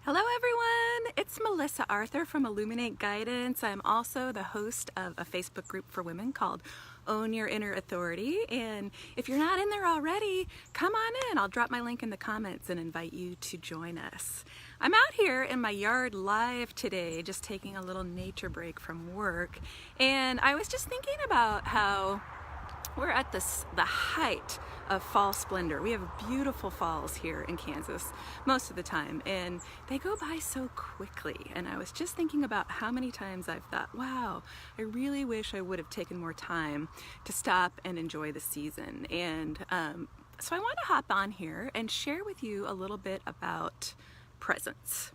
Hello everyone! It's Melissa Arthur from Illuminate Guidance. I'm also the host of a Facebook group for women called Own Your Inner Authority, and if you're not in there already, come on in. I'll drop my link in the comments and invite you to join us. I'm out here in my yard live today, just taking a little nature break from work, and I was just thinking about how we're at the height of fall splendor. We have beautiful falls here in Kansas most of the time, and they go by so quickly. And I was just thinking about how many times I've thought, wow, I really wish I would have taken more time to stop and enjoy the season. And so I want to hop on here and share with you a little bit about presence.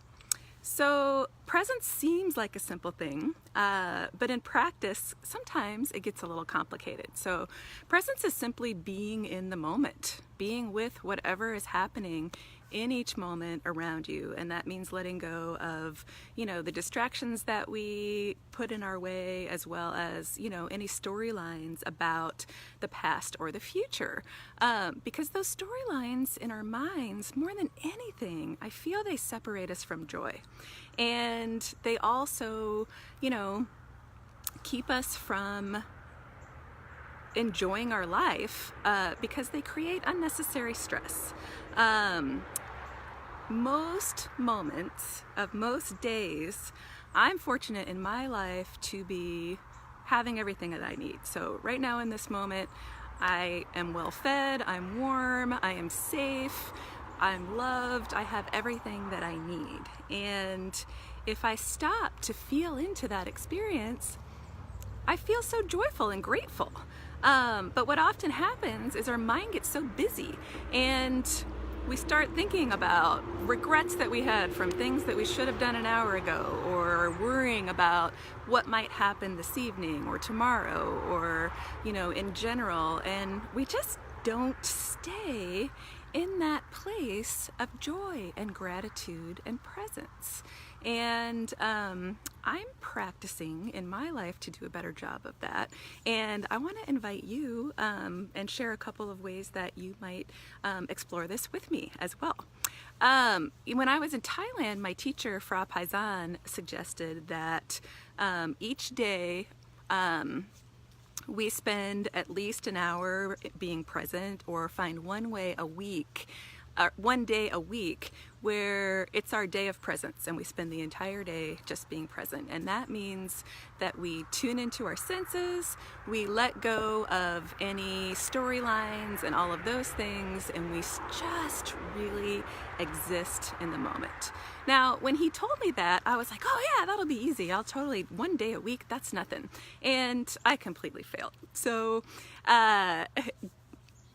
So presence seems like a simple thing, but in practice, sometimes it gets a little complicated. So presence is simply being in the moment, being with whatever is happening in each moment around you. And that means letting go of, the distractions that we put in our way, as well as, any storylines about the past or the future. Because those storylines in our minds, more than anything, I feel they separate us from joy. And they also, keep us from enjoying our life because they create unnecessary stress. Most moments of most days, I'm fortunate in my life to be having everything that I need. So right now in this moment, I am well fed, I'm warm, I am safe, I'm loved, I have everything that I need. And if I stop to feel into that experience, I feel so joyful and grateful. But what often happens is our mind gets so busy and we start thinking about regrets that we had from things that we should have done an hour ago, or worrying about what might happen this evening or tomorrow, or, in general. And we just don't stay in that place of joy and gratitude and presence. And I'm practicing in my life to do a better job of that. And I want to invite you and share a couple of ways that you might explore this with me as well. When I was in Thailand, my teacher, Fra Paisan, suggested that each day we spend at least an hour being present, or find one day a week where it's our day of presence and we spend the entire day just being present. And that means that we tune into our senses, we let go of any storylines and all of those things, and we just really exist in the moment. Now, when he told me that, I was like, oh yeah, that'll be easy. I'll totally, one day a week, that's nothing. And I completely failed. So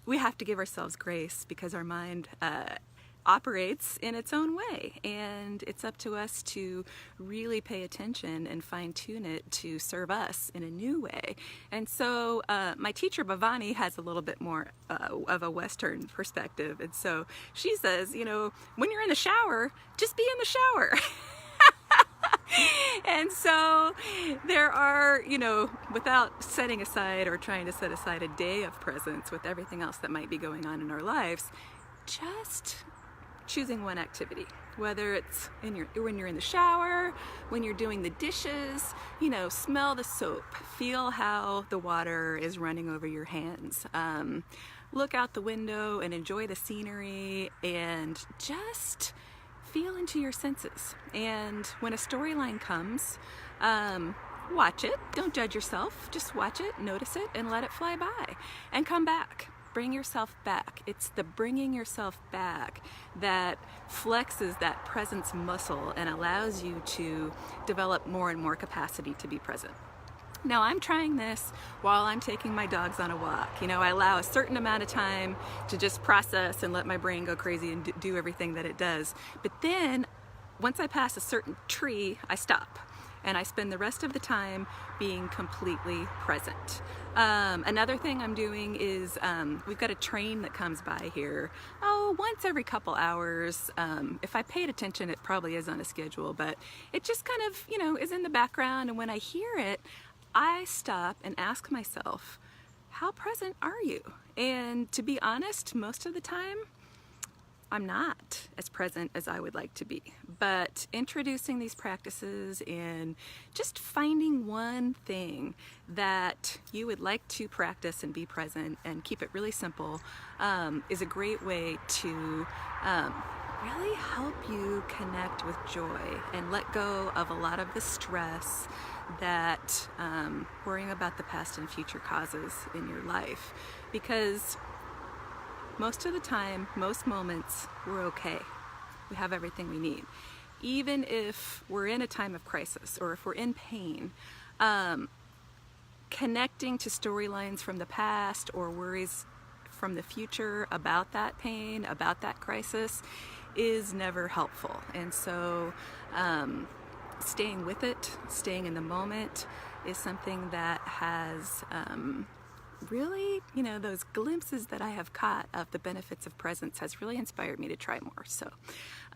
we have to give ourselves grace, because our mind operates in its own way, and it's up to us to really pay attention and fine-tune it to serve us in a new way. And so my teacher Bhavani has a little bit more of a Western perspective, and so she says, when you're in the shower, just be in the shower. And so there are, without setting aside or trying to set aside a day of presence with everything else that might be going on in our lives, just choosing one activity, whether it's when you're in the shower, when you're doing the dishes, smell the soap, feel how the water is running over your hands, look out the window and enjoy the scenery, and just feel into your senses. And when a storyline comes, watch it. Don't judge yourself. Just watch it, notice it, and let it fly by. And come back. Bring yourself back. It's the bringing yourself back that flexes that presence muscle and allows you to develop more and more capacity to be present. Now, I'm trying this while I'm taking my dogs on a walk. I allow a certain amount of time to just process and let my brain go crazy and do everything that it does. But then, once I pass a certain tree, I stop. And I spend the rest of the time being completely present. Another thing I'm doing is we've got a train that comes by here, once every couple hours. If I paid attention, it probably is on a schedule, but it just kind of, is in the background. And when I hear it, I stop and ask myself, how present are you? And to be honest, most of the time, I'm not as present as I would like to be. But introducing these practices and just finding one thing that you would like to practice and be present and keep it really simple is a great way to really help you connect with joy and let go of a lot of the stress that worrying about the past and future causes in your life. Because most of the time, most moments, we're okay. We have everything we need. Even if we're in a time of crisis or if we're in pain, connecting to storylines from the past or worries from the future about that pain, about that crisis, is never helpful. And so staying with it, staying in the moment is something that has really, those glimpses that I have caught of the benefits of presence has really inspired me to try more. So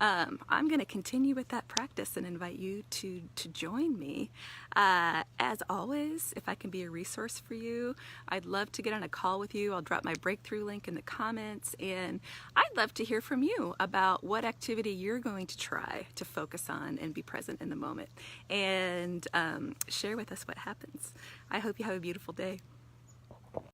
I'm going to continue with that practice and invite you to join me. As always, if I can be a resource for you, I'd love to get on a call with you. I'll drop my breakthrough link in the comments, and I'd love to hear from you about what activity you're going to try to focus on and be present in the moment, and share with us what happens. I hope you have a beautiful day.